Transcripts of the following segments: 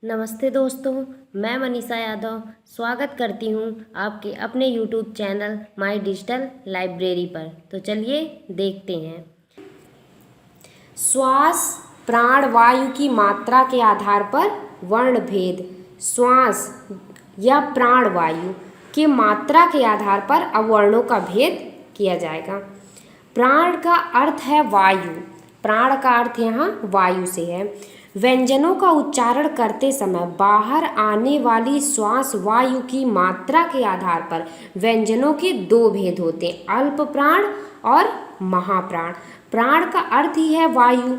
नमस्ते दोस्तों, मैं मनीषा यादव स्वागत करती हूँ आपके अपने YouTube channel my digital library पर। तो चलिए देखते हैं। श्वास प्राण वायु की मात्रा के आधार पर वर्ण भेद। श्वास या प्राण वायु की मात्रा के आधार पर अब वर्णों का भेद किया जाएगा। प्राण का अर्थ है वायु। प्राण का अर्थ यहाँ वायु से है। व्यंजनों का उच्चारण करते समय बाहर आने वाली श्वास वायु की मात्रा के आधार पर व्यंजनों के दो भेद होते हैं, अल्प प्राण और महाप्राण। प्राण का अर्थ ही है वायु।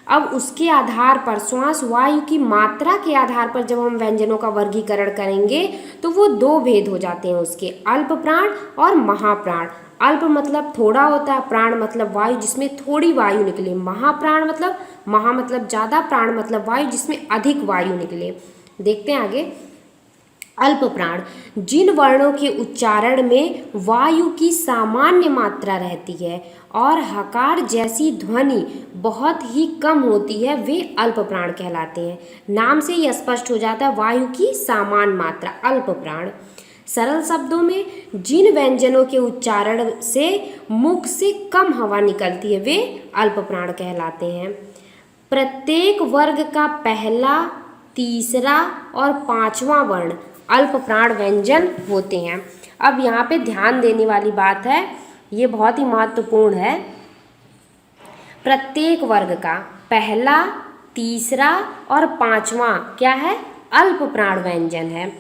अब उसके आधार पर श्वास वायु की मात्रा के आधार पर जब हम व्यंजनों का वर्गीकरण करेंगे तो वो दो भेद हो जाते हैं उसके, अल्प प्राण और महाप्राण। अल्प मतलब थोड़ा होता है, प्राण मतलब वायु जिसमें थोड़ी वायु निकले, महाप्राण मतलब महा मतलब ज़्यादा, प्राण मतलब वायु जिसमें अधिक वायु निकले। देखते हैं आगे। अल्प प्राण जिन वर्णों के उच्चारण में वायु की सामान्य मात्रा रहती है और हकार जैसी ध्वनि बहुत ही कम होती है वे अल्प प्राण कहलाते हैं। नाम से ही स्पष्ट हो जाता है वायु की सामान्य मात्रा अल्प प्राण। सरल शब्दों में जिन व्यंजनों के उच्चारण से मुख से कम हवा निकलती है वे अल्प प्राण कहलाते हैं। प्रत्येक वर्ग का पहला, तीसरा और पांचवा वर्ण अल्प प्राण व्यंजन होते हैं। अब यहाँ पे ध्यान देने वाली बात है, ये बहुत ही महत्वपूर्ण है। प्रत्येक वर्ग का पहला, तीसरा और पांचवा क्या है? अल्प प्राण व्यंजन है।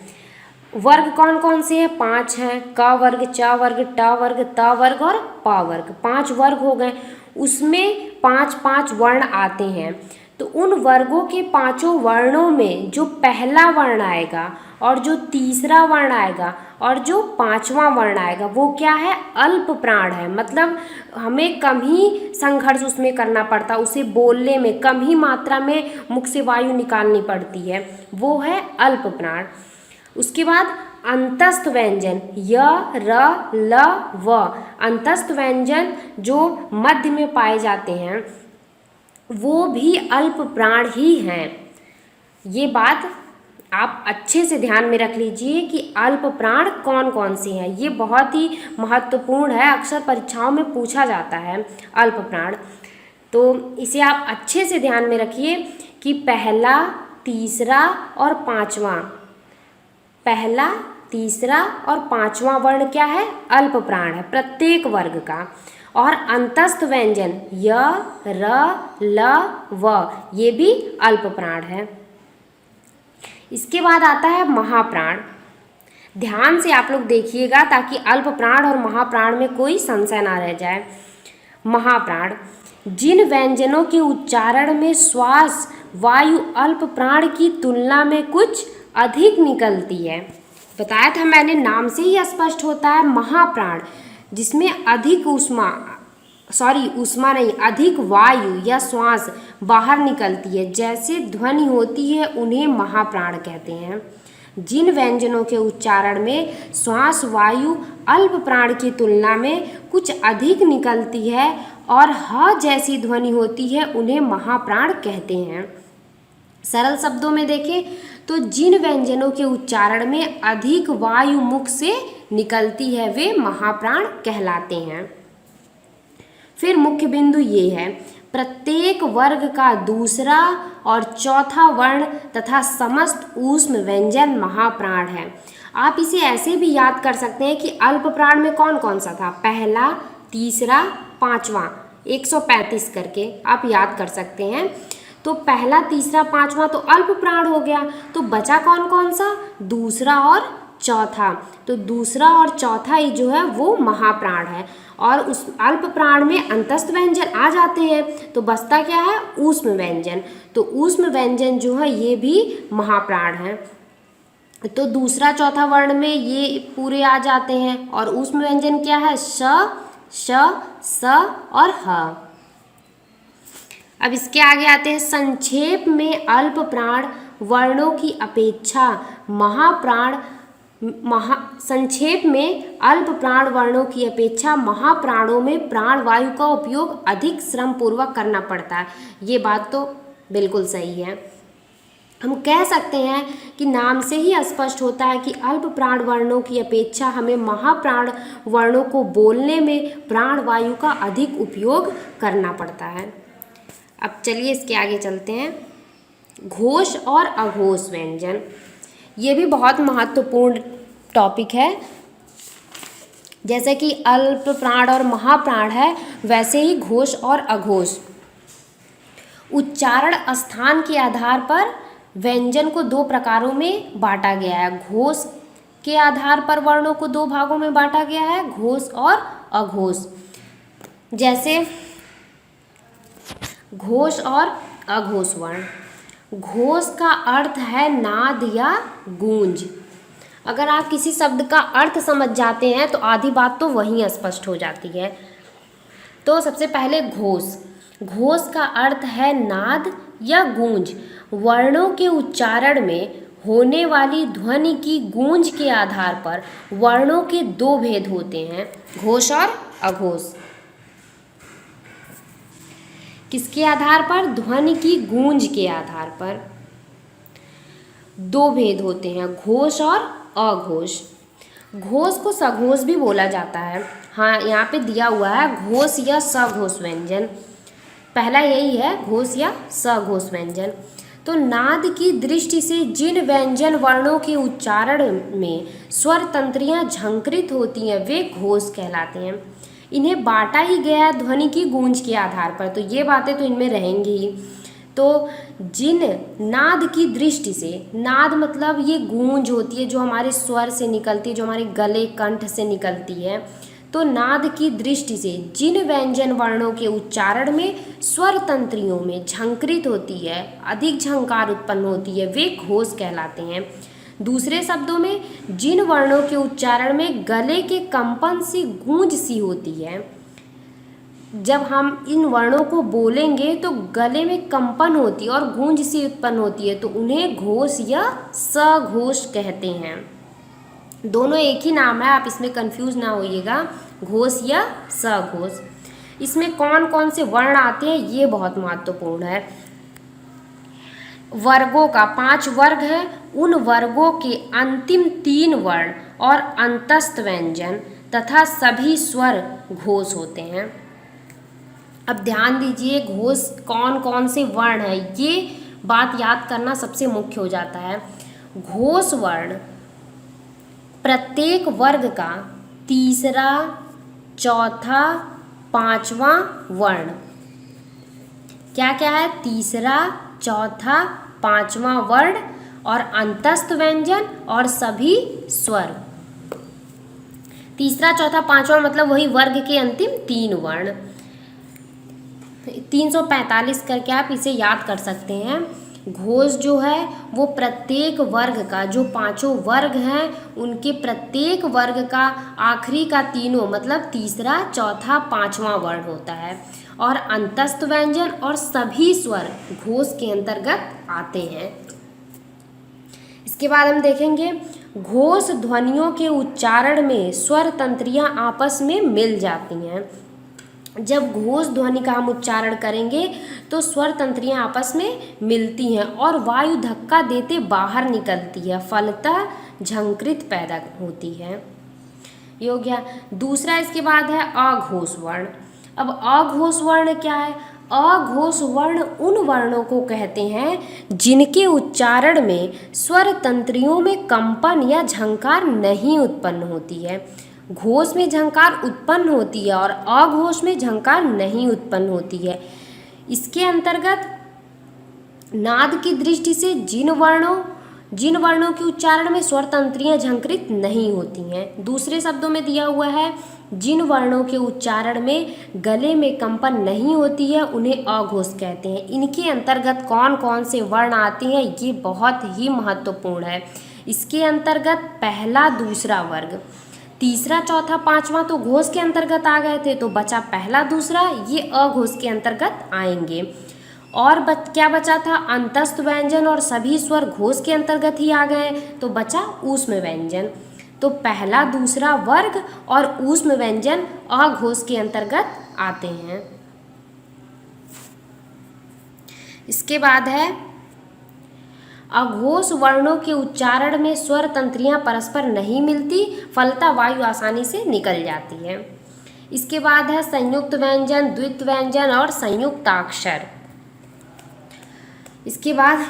वर्ग कौन कौन से हैं? 5 हैं। क वर्ग, च वर्ग, ट वर्ग, त वर्ग और प वर्ग। 5 वर्ग हो गए, उसमें 5-5 वर्ण आते हैं। तो उन वर्गों के पांचों वर्णों में जो पहला वर्ण आएगा और जो तीसरा वर्ण आएगा और जो पांचवा वर्ण आएगा वो क्या है? अल्प प्राण है। मतलब हमें कम ही संघर्ष उसमें करना पड़ता, उसे बोलने में कम ही मात्रा में मुख से वायु निकालनी पड़ती है, वो है अल्प प्राण। उसके बाद अंतस्थ व्यंजन य, र, ल, व। अंतस्थ व्यंजन जो मध्य में पाए जाते हैं वो भी अल्प प्राण ही हैं। ये बात आप अच्छे से ध्यान में रख लीजिए कि अल्प प्राण कौन कौन से हैं। ये बहुत ही महत्वपूर्ण है, अक्सर परीक्षाओं में पूछा जाता है अल्प प्राण। तो इसे आप अच्छे से ध्यान में रखिए कि पहला, तीसरा और पांचवा, पहला, तीसरा और पांचवा वर्ण क्या है? अल्प प्राण है प्रत्येक वर्ग का। और अंतस्थ व्यंजन य, र, ल, व ये भी अल्प प्राण है। इसके बाद आता है महाप्राण। ध्यान से आप लोग देखिएगा ताकि अल्प प्राण और महाप्राण में कोई संशय ना रह जाए। महाप्राण जिन व्यंजनों के उच्चारण में श्वास वायु अल्प प्राण की तुलना में कुछ अधिक निकलती है। बताया था मैंने, नाम से ही स्पष्ट होता है महाप्राण जिसमें अधिक अधिक वायु या श्वास बाहर निकलती है, जैसे ध्वनि होती है, उन्हें महाप्राण कहते हैं। जिन व्यंजनों के उच्चारण में श्वास वायु अल्प प्राण की तुलना में कुछ अधिक निकलती है और ह जैसी ध्वनि होती है उन्हें महाप्राण कहते हैं। सरल शब्दों में देखें तो जिन व्यंजनों के उच्चारण में अधिक वायु मुख से निकलती है वे महाप्राण कहलाते हैं। फिर मुख्य बिंदु ये है, प्रत्येक वर्ग का दूसरा और चौथा वर्ण तथा समस्त ऊष्म व्यंजन महाप्राण है। आप इसे ऐसे भी याद कर सकते हैं कि अल्प प्राण में कौन कौन सा था? पहला, तीसरा, पांचवा, 135 करके आप याद कर सकते हैं। तो पहला, तीसरा, पांचवा तो अल्प प्राण हो गया, तो बचा कौन कौन सा? दूसरा और चौथा। तो दूसरा और चौथा ही जो है वो महाप्राण है। और उस अल्प प्राण में अंतस्थ व्यंजन आ जाते हैं तो बचता क्या है? ऊष्म व्यंजन। तो ऊष्म व्यंजन जो है ये भी महाप्राण है। तो दूसरा चौथा वर्ण में ये पूरे आ जाते हैं। और ऊष्म व्यंजन क्या है? श, श, स और ह। अब इसके आगे आते हैं। संक्षेप में अल्प प्राण वर्णों की अपेक्षा संक्षेप में अल्प प्राण वर्णों की अपेक्षा महाप्राणों में प्राण वायु का उपयोग अधिक श्रम पूर्वक करना पड़ता है। ये बात तो बिल्कुल सही है। हम कह सकते हैं कि नाम से ही स्पष्ट होता है कि अल्प प्राण वर्णों की अपेक्षा हमें महाप्राण वर्णों को बोलने में प्राणवायु का अधिक उपयोग करना पड़ता है। अब चलिए इसके आगे चलते हैं। घोष और अघोष व्यंजन, ये भी बहुत महत्वपूर्ण टॉपिक है। जैसे कि अल्प प्राण और महाप्राण है, वैसे ही घोष और अघोष उच्चारण स्थान के आधार पर व्यंजन को दो प्रकारों में बांटा गया है। घोष के आधार पर वर्णों को दो भागों में बांटा गया है, घोष और अघोष। जैसे घोष और अघोष वर्ण। घोष का अर्थ है नाद या गूंज। अगर आप किसी शब्द का अर्थ समझ जाते हैं तो आधी बात तो वहीं स्पष्ट हो जाती है। तो सबसे पहले घोष। घोष का अर्थ है नाद या गूंज। वर्णों के उच्चारण में होने वाली ध्वनि की गूंज के आधार पर वर्णों के दो भेद होते हैं, घोष और अघोष। किसके आधार पर? ध्वनि की गूंज के आधार पर दो भेद होते हैं, घोष और अघोष। घोष को सघोष भी बोला जाता है। हाँ, यहाँ पे दिया हुआ है घोष या सघोष व्यंजन। पहला यही है, घोष या सघोष व्यंजन। तो नाद की दृष्टि से जिन व्यंजन वर्णों के उच्चारण में स्वर तंत्रियाँ झंकृत होती हैं वे घोष कहलाते हैं। इन्हें बांटा ही गया ध्वनि की गूंज के आधार पर, तो ये बातें तो इनमें रहेंगी ही। तो जिन नाद की दृष्टि से, नाद मतलब ये गूंज होती है जो हमारे स्वर से निकलती है, जो हमारे गले कंठ से निकलती है। तो नाद की दृष्टि से जिन व्यंजन वर्णों के उच्चारण में स्वर तंत्रियों में झंकृत होती है, अधिक झंकार उत्पन्न होती है, वे घोष कहलाते हैं। दूसरे शब्दों में जिन वर्णों के उच्चारण में गले के कंपन से गूंज सी होती है, जब हम इन वर्णों को बोलेंगे तो गले में कंपन होती है और गूंज सी उत्पन्न होती है, तो उन्हें घोष या सघोष कहते हैं। दोनों एक ही नाम है, आप इसमें कंफ्यूज ना होइएगा, घोष या सघोष। इसमें कौन कौन से वर्ण आते हैं ये बहुत महत्वपूर्ण है। वर्गों का 5 वर्ग है, उन वर्गों के अंतिम 3 वर्ण और अंतस्थ व्यंजन तथा सभी स्वर घोष होते हैं। अब ध्यान दीजिए, घोष कौन कौन से वर्ण है, ये बात याद करना सबसे मुख्य हो जाता है। घोष वर्ण प्रत्येक वर्ग का तीसरा, चौथा, पांचवा वर्ण। क्या क्या है? तीसरा, चौथा, पांचवा वर्ण और अंतस्थ व्यंजन और सभी स्वर। तीसरा, चौथा, पांचवा मतलब वही वर्ग के अंतिम 3 वर्ण। 345 करके आप इसे याद कर सकते हैं। घोष जो है वो प्रत्येक वर्ग का, जो 5 वर्ग हैं उनके प्रत्येक वर्ग का आखिरी का तीनों मतलब तीसरा, चौथा, पांचवा वर्ण होता है। और अंतस्थ व्यंजन और सभी स्वर घोष के अंतर्गत आते हैं। इसके बाद हम देखेंगे घोष ध्वनियों के उच्चारण में स्वर तंत्रियां आपस में मिल जाती हैं। जब घोष ध्वनि का हम उच्चारण करेंगे तो स्वर तंत्रियां आपस में मिलती हैं और वायु धक्का देते बाहर निकलती है, फलतः झंकृत पैदा होती है। ये हो गया। दूसरा इसके बाद है अघोष वर्ण। अब अघोष वर्ण क्या है? अघोष वर्ण उन वर्णों को कहते हैं जिनके उच्चारण में स्वर तंत्रियों में कंपन या झंकार नहीं उत्पन्न होती है। घोष में झंकार उत्पन्न होती है और अघोष में झंकार नहीं उत्पन्न होती है। इसके अंतर्गत नाद की दृष्टि से जिन वर्णों के उच्चारण में स्वर तंत्रियां झंकृत नहीं होती हैं। दूसरे शब्दों में दिया हुआ है जिन वर्णों के उच्चारण में गले में कंपन नहीं होती है उन्हें अघोष कहते हैं। इनके अंतर्गत कौन कौन से वर्ण आते हैं ये बहुत ही महत्वपूर्ण है। इसके अंतर्गत पहला, दूसरा वर्ग, तीसरा, चौथा, पांचवा तो घोष के अंतर्गत आ गए थे, तो बचा पहला, दूसरा, ये अघोष के अंतर्गत आएंगे। और क्या बचा था? अंतस्थ व्यंजन और सभी स्वर घोष के अंतर्गत ही आ गए, तो बचा ऊष्म व्यंजन। तो पहला, दूसरा वर्ग और ऊष्म व्यंजन अघोष के अंतर्गत आते हैं। इसके बाद है अघोष वर्णों के उच्चारण में स्वर तंत्रियां परस्पर नहीं मिलती, फलतः वायु आसानी से निकल जाती है। इसके बाद है संयुक्त व्यंजन, द्वित्व व्यंजन और संयुक्ताक्षर। इसके बाद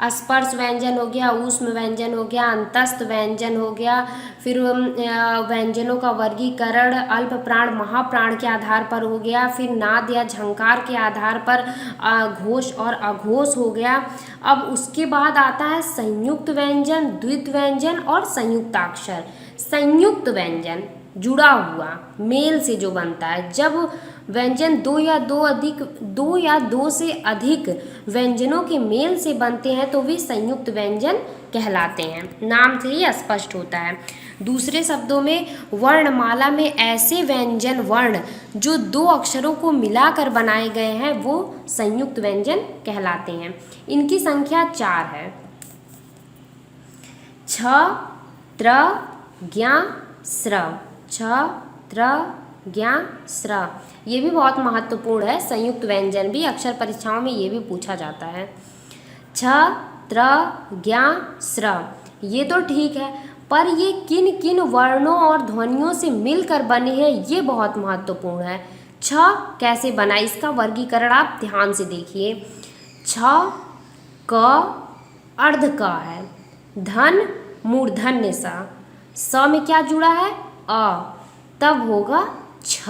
स्पर्श व्यंजन हो गया, ऊष्म व्यंजन हो गया, अंतस्थ व्यंजन हो गया। फिर व्यंजनों का वर्गीकरण अल्प प्राण महाप्राण के आधार पर हो गया। फिर नाद या झंकार के आधार पर घोष और अघोष हो गया। अब उसके बाद आता है संयुक्त व्यंजन, द्वित्व व्यंजन और संयुक्ताक्षर। संयुक्त व्यंजन जुड़ा हुआ मेल से जो बनता है, जब व्यंजन दो या दो से अधिक व्यंजनों के मेल से बनते हैं तो वे संयुक्त व्यंजन कहलाते हैं। नाम से ही स्पष्ट होता है। दूसरे शब्दों में वर्णमाला में ऐसे व्यंजन वर्ण जो दो अक्षरों को मिलाकर बनाए गए हैं वो संयुक्त व्यंजन कहलाते हैं। इनकी संख्या 4 है। छ, त्र, ज्ञ, स्र। छ, त्र, ज्ञ, स्र। ये भी बहुत महत्वपूर्ण है। संयुक्त व्यंजन भी अक्षर परीक्षाओं में ये भी पूछा जाता है। छ, त्र, ज्ञ, स्र। ये तो ठीक है, पर ये किन किन वर्णों और ध्वनियों से मिलकर बने हैं ये बहुत महत्वपूर्ण है। छ कैसे बना, इसका वर्गीकरण आप ध्यान से देखिए। छ क अर्ध क है, धन मूर्धन्य स में क्या जुड़ा है अ, तब होगा छ।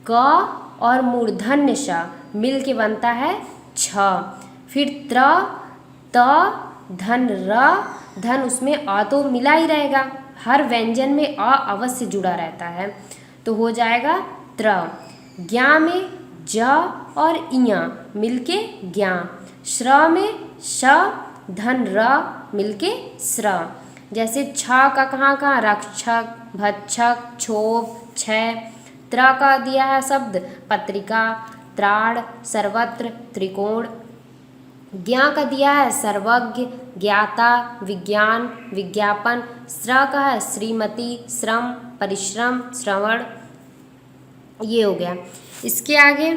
क और मूर्धन्य श मिल के बनता है छ। फिर त्र, त, धन र, धन उसमें अ तो मिला ही रहेगा, हर व्यंजन में अ अवश्य जुड़ा रहता है तो हो जाएगा त्र। ज्ञा में ज और इया मिलके ज्ञा। श्र में श, धन र मिलके स्र। जैसे छ का कहाँ रक्षक, भक्षक, क्षोभ, क्षय। त्र का दिया है शब्द पत्रिका, त्राण, सर्वत्र, त्रिकोण। ज्ञा का दिया है सर्वज्ञ, ज्ञाता, विज्ञान, विज्ञापन। स्र का है श्रीमती, श्रम, परिश्रम, श्रवण। ये हो गया। इसके आगे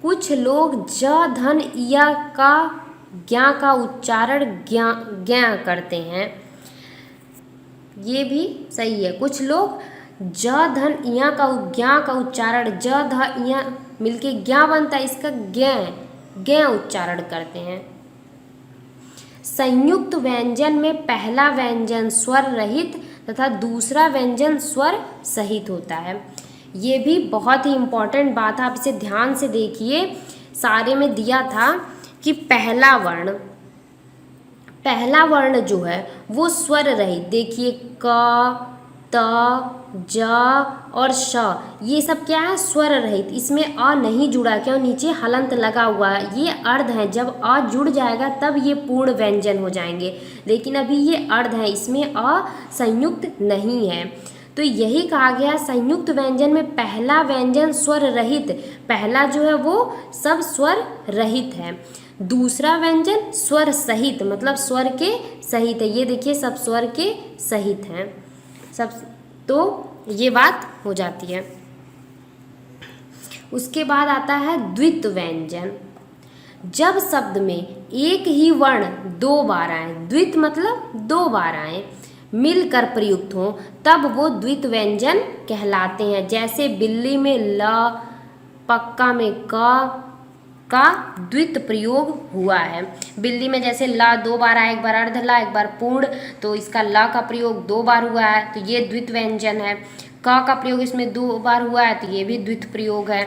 कुछ लोग ज, धन, इया का ज्ञा का उच्चारण ज्ञा करते हैं, ये भी सही है। कुछ लोग ज, धन, इया का ज्ञा का उच्चारण ज, ध, इया मिलके ज्ञा बनता है, इसका ज्ञ उच्चारण करते हैं। संयुक्त व्यंजन में पहला व्यंजन स्वर रहित तथा दूसरा व्यंजन स्वर सहित होता है। ये भी बहुत ही इम्पोर्टेंट बात है, आप इसे ध्यान से देखिए। सारे में दिया था कि पहला वर्ण जो है वो स्वर रहित, देखिए क, त, ज और श, ये सब क्या है स्वर रहित, इसमें अ नहीं जुड़ा, क्यों, नीचे हलंत लगा हुआ है, ये अर्ध है। जब अ जुड़ जाएगा तब ये पूर्ण व्यंजन हो जाएंगे, लेकिन अभी ये अर्ध है, इसमें अ संयुक्त नहीं है। तो यही कहा गया संयुक्त व्यंजन में पहला व्यंजन स्वर रहित, पहला जो है वो सब स्वर रहित है, दूसरा व्यंजन स्वर सहित मतलब स्वर के सहित है। ये देखिए सब स्वर के सहित हैं सब, तो ये बात हो जाती है। उसके बाद आता है द्वित्व व्यंजन। जब शब्द में एक ही वर्ण दो बार आए, द्वित्व मतलब दो बार आए, मिलकर प्रयुक्त हो तब वो द्वित्व व्यंजन कहलाते हैं। जैसे बिल्ली में ल, पक्का में क का द्वित्व प्रयोग हुआ है। बिल्ली में जैसे ला दो बार आया, एक बार अर्ध ला एक बार पूर्ण, तो इसका ला का प्रयोग दो बार हुआ है तो ये द्वित्व व्यंजन है। क का प्रयोग इसमें दो बार हुआ है तो ये भी द्वित्व प्रयोग है।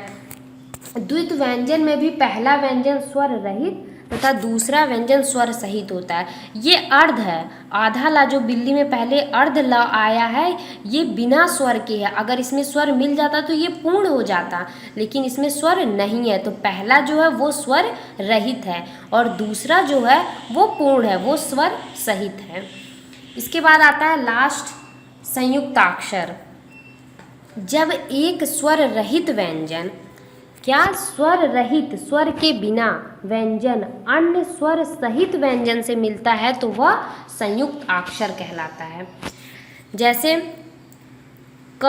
द्वित्व व्यंजन में भी पहला व्यंजन स्वर रहित तथा दूसरा व्यंजन स्वर सहित होता है। ये अर्ध है, आधा ला जो बिल्ली में पहले अर्ध ला आया है ये बिना स्वर के है, अगर इसमें स्वर मिल जाता तो ये पूर्ण हो जाता, लेकिन इसमें स्वर नहीं है, तो पहला जो है वो स्वर रहित है और दूसरा जो है वो पूर्ण है, वो स्वर सहित है। इसके बाद आता है लास्ट संयुक्ताक्षर। जब एक स्वर रहित व्यंजन, क्या स्वर रहित स्वर के बिना व्यंजन अन्य स्वर सहित व्यंजन से मिलता है तो वह संयुक्त अक्षर कहलाता है। जैसे क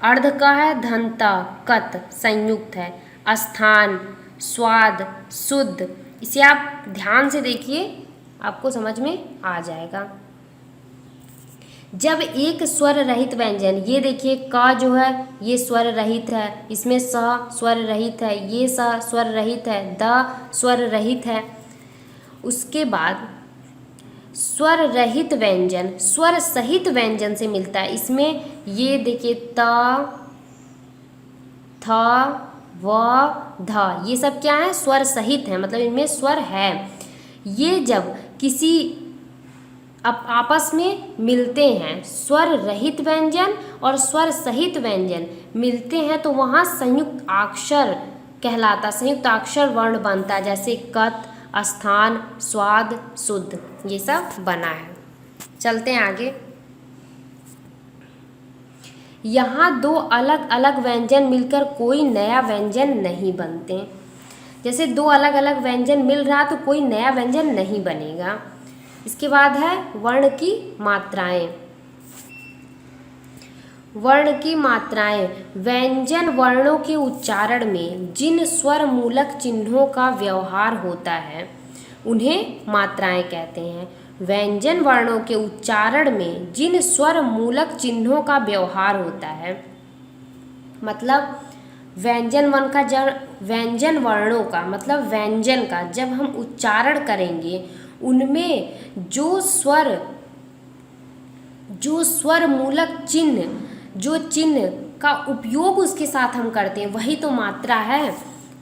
अर्ध का है, धनता, कत संयुक्त है, स्थान, स्वाद, शुद्ध। इसे आप ध्यान से देखिए, आपको समझ में आ जाएगा। जब एक स्वर रहित व्यंजन, ये देखिए क जो है ये स्वर रहित है, इसमें स स्वर रहित है, ये स स्वर रहित है, द स्वर रहित है। उसके बाद स्वर रहित व्यंजन स्वर सहित व्यंजन से मिलता है। इसमें ये देखिए त, थ, व, ध, ये सब क्या है? स्वर सहित है, मतलब इनमें स्वर है। ये जब किसी आपस में मिलते हैं, स्वर रहित व्यंजन और स्वर सहित व्यंजन मिलते हैं, तो वहाँ संयुक्त अक्षर कहलाता, संयुक्त अक्षर वर्ण बनता है, जैसे कत, स्थान, स्वाद, शुद्ध, ये सब बना है। चलते हैं आगे। यहाँ दो अलग अलग व्यंजन मिलकर कोई नया व्यंजन नहीं बनते। जैसे दो अलग अलग व्यंजन मिल रहा तो कोई नया व्यंजन नहीं बनेगा। इसके बाद है वर्ण की मात्राएं। वर्ण की मात्राएं व्यंजन वर्णों के उच्चारण में जिन स्वर मूलक चिन्हों का व्यवहार होता है उन्हें मात्राएं कहते हैं। व्यंजन वर्णों के उच्चारण में जिन स्वर मूलक चिन्हों का व्यवहार होता है, मतलब व्यंजन वर्णों का मतलब व्यंजन का जब हम उच्चारण करेंगे, उनमें जो स्वर मूलक चिन्ह, जो चिन्ह का उपयोग उसके साथ हम करते हैं, वही तो मात्रा है,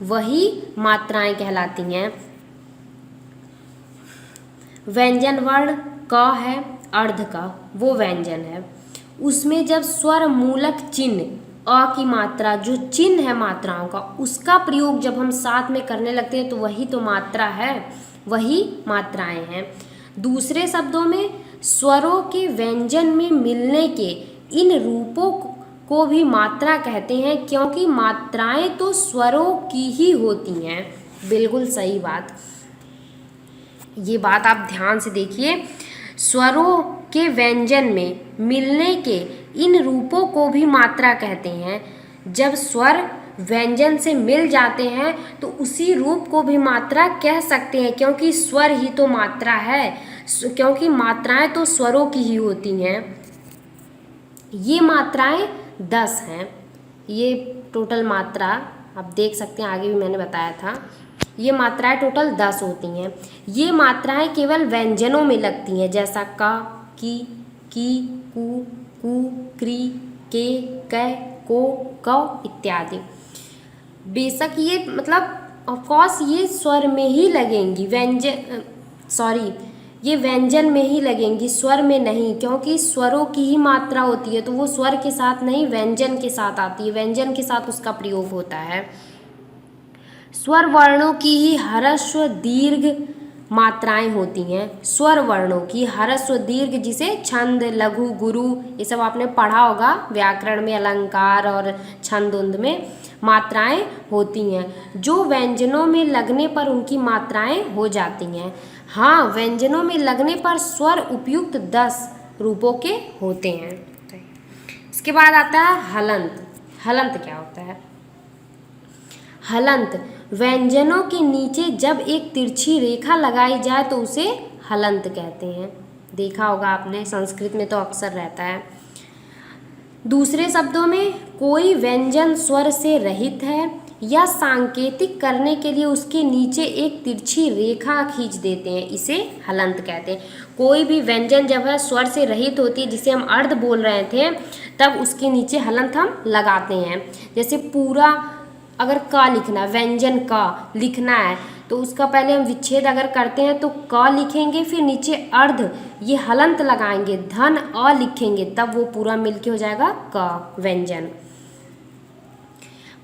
वही मात्राएं कहलाती हैं। व्यंजन वर्ण क है, अर्ध का, वो व्यंजन है। उसमें जब स्वर मूलक चिन्ह अ की मात्रा, जो चिन्ह है मात्राओं का, उसका प्रयोग जब हम साथ में करने लगते हैं तो वही तो मात्रा है, वही मात्राएं हैं। दूसरे शब्दों में स्वरों के व्यंजन में मिलने के इन रूपों को भी मात्रा कहते हैं, क्योंकि मात्राएं तो स्वरों की ही होती हैं। बिल्कुल सही बात, ये बात आप ध्यान से देखिए। स्वरों के व्यंजन में मिलने के इन रूपों को भी मात्रा कहते हैं। जब स्वर व्यंजन से मिल जाते हैं तो उसी रूप को भी मात्रा कह सकते हैं, क्योंकि स्वर ही तो मात्रा है, क्योंकि मात्राएं तो स्वरों की ही होती हैं। ये मात्राएं 10 हैं। ये टोटल मात्रा आप देख सकते हैं, आगे भी मैंने बताया था। ये मात्राएं टोटल 10 होती हैं। ये मात्राएं केवल व्यंजनों में लगती हैं, जैसा का, की, कु, कु, क्री, के, कै, को, कौ इत्यादि। बेशक ये मतलब ऑफकोर्स ये स्वर में ही लगेंगी, ये व्यंजन में ही लगेंगी, स्वर में नहीं, क्योंकि स्वरों की ही मात्रा होती है, तो वो स्वर के साथ नहीं व्यंजन के साथ आती है, व्यंजन के साथ उसका प्रयोग होता है। स्वर वर्णों की ही ह्रस्व दीर्घ मात्राएं होती हैं। स्वर वर्णों की ह्रस्व दीर्घ, जिसे छंद, लघु, गुरु, ये सब आपने पढ़ा होगा व्याकरण में, अलंकार और छंद उंद में मात्राएं होती हैं, जो व्यंजनों में लगने पर उनकी मात्राएं हो जाती हैं। हाँ, व्यंजनों में लगने पर स्वर उपयुक्त 10 रूपों के होते हैं। इसके बाद आता है हलंत। हलंत क्या होता है? हलंत व्यंजनों के नीचे जब एक तिरछी रेखा लगाई जाए तो उसे हलंत कहते हैं। देखा होगा आपने, संस्कृत में तो अक्सर रहता है। दूसरे शब्दों में कोई व्यंजन स्वर से रहित है या सांकेतिक करने के लिए उसके नीचे एक तिरछी रेखा खींच देते हैं, इसे हलंत कहते हैं। कोई भी व्यंजन जब है स्वर से रहित होती है, जिसे हम अर्ध बोल रहे थे, तब उसके नीचे हलंत हम लगाते हैं। जैसे पूरा अगर का लिखना है, व्यंजन का लिखना है, तो उसका पहले हम विच्छेद अगर करते हैं तो क लिखेंगे, फिर नीचे अर्ध ये हलंत लगाएंगे, धन अ लिखेंगे, तब वो पूरा मिलके हो जाएगा क व्यंजन।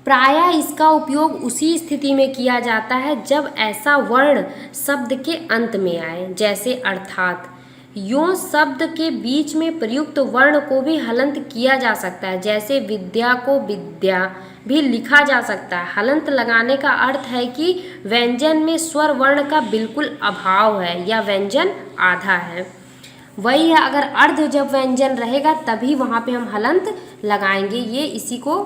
प्रायः इसका उपयोग उसी स्थिति में किया जाता है जब ऐसा वर्ण शब्द के अंत में आए, जैसे अर्थात। यों शब्द के बीच में प्रयुक्त वर्ण को भी हलंत किया जा सकता है, जैसे विद्या को विद्या भी लिखा जा सकता है। हलंत लगाने का अर्थ है कि व्यंजन में स्वर वर्ण का बिल्कुल अभाव है या व्यंजन आधा है। वही है, अगर अर्ध जब व्यंजन रहेगा तभी वहाँ पे हम हलंत लगाएंगे, ये इसी को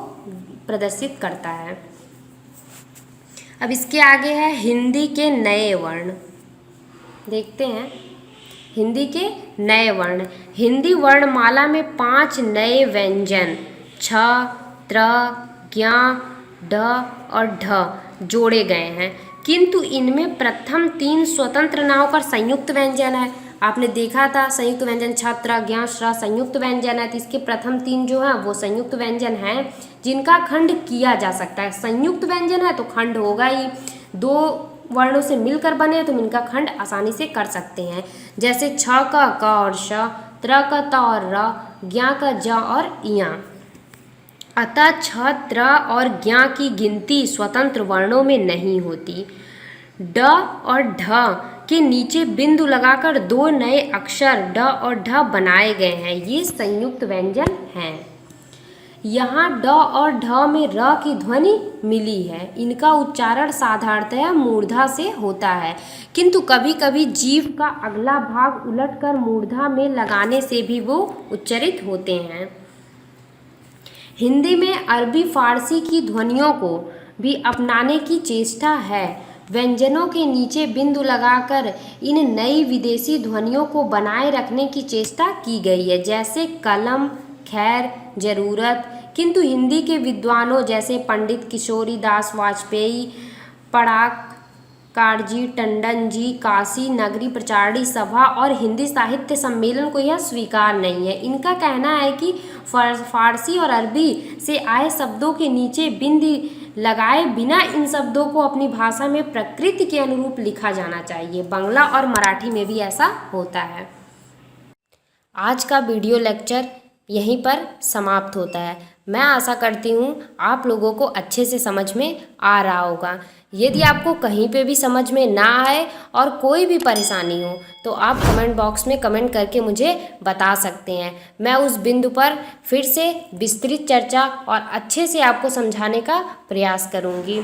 प्रदर्शित करता है। अब इसके आगे है हिंदी के नए वर्ण। देखते हैं हिंदी के नए वर्ण। हिंदी वर्णमाला में 5 नए व्यंजन छ, त्र, ज्ञ, ढ और ढ जोड़े गए हैं, किंतु इनमें प्रथम 3 स्वतंत्र न होकर संयुक्त व्यंजन है। आपने देखा था संयुक्त व्यंजन छ, त्र, ज्ञ, श्र संयुक्त व्यंजन है, तो इसके प्रथम 3 जो हैं वो संयुक्त व्यंजन हैं जिनका खंड किया जा सकता है। संयुक्त व्यंजन है तो खंड होगा ही, 2 वर्णों से मिलकर बने तो इनका खंड आसानी से कर सकते हैं। जैसे छ का क और श, त्र का त और र, ज्ञ का ज और इया। अतः छ, त्र और ज्ञ की गिनती स्वतंत्र वर्णों में नहीं होती। ड और ढ के नीचे बिंदु लगाकर 2 नए अक्षर ड और ढ बनाए गए हैं, ये संयुक्त व्यंजन हैं। यहाँ ड और ढ में र की ध्वनि मिली है। इनका उच्चारण साधारणतः मूर्धा से होता है, किंतु कभी कभी जीभ का अगला भाग उलटकर मूर्धा में लगाने से भी वो उच्चरित होते हैं। हिंदी में अरबी फारसी की ध्वनियों को भी अपनाने की चेष्टा है। व्यंजनों के नीचे बिंदु लगाकर इन नई विदेशी ध्वनियों को बनाए रखने की चेष्टा की गई है, जैसे कलम, खैर, जरूरत। किंतु हिंदी के विद्वानों जैसे पंडित किशोरी दास वाजपेयी, पराग काड़जी, टंडन जी, काशी नगरी प्रचारणी सभा और हिंदी साहित्य सम्मेलन को यह स्वीकार नहीं है। इनका कहना है कि फारसी और अरबी से आए शब्दों के नीचे बिंदी लगाए बिना इन शब्दों को अपनी भाषा में प्रकृति के अनुरूप लिखा जाना चाहिए। बांग्ला और मराठी में भी ऐसा होता है। आज का वीडियो लेक्चर यहीं पर समाप्त होता है। मैं आशा करती हूँ आप लोगों को अच्छे से समझ में आ रहा होगा। यदि आपको कहीं पे भी समझ में ना आए और कोई भी परेशानी हो तो आप कमेंट बॉक्स में कमेंट करके मुझे बता सकते हैं। मैं उस बिंदु पर फिर से विस्तृत चर्चा और अच्छे से आपको समझाने का प्रयास करूँगी।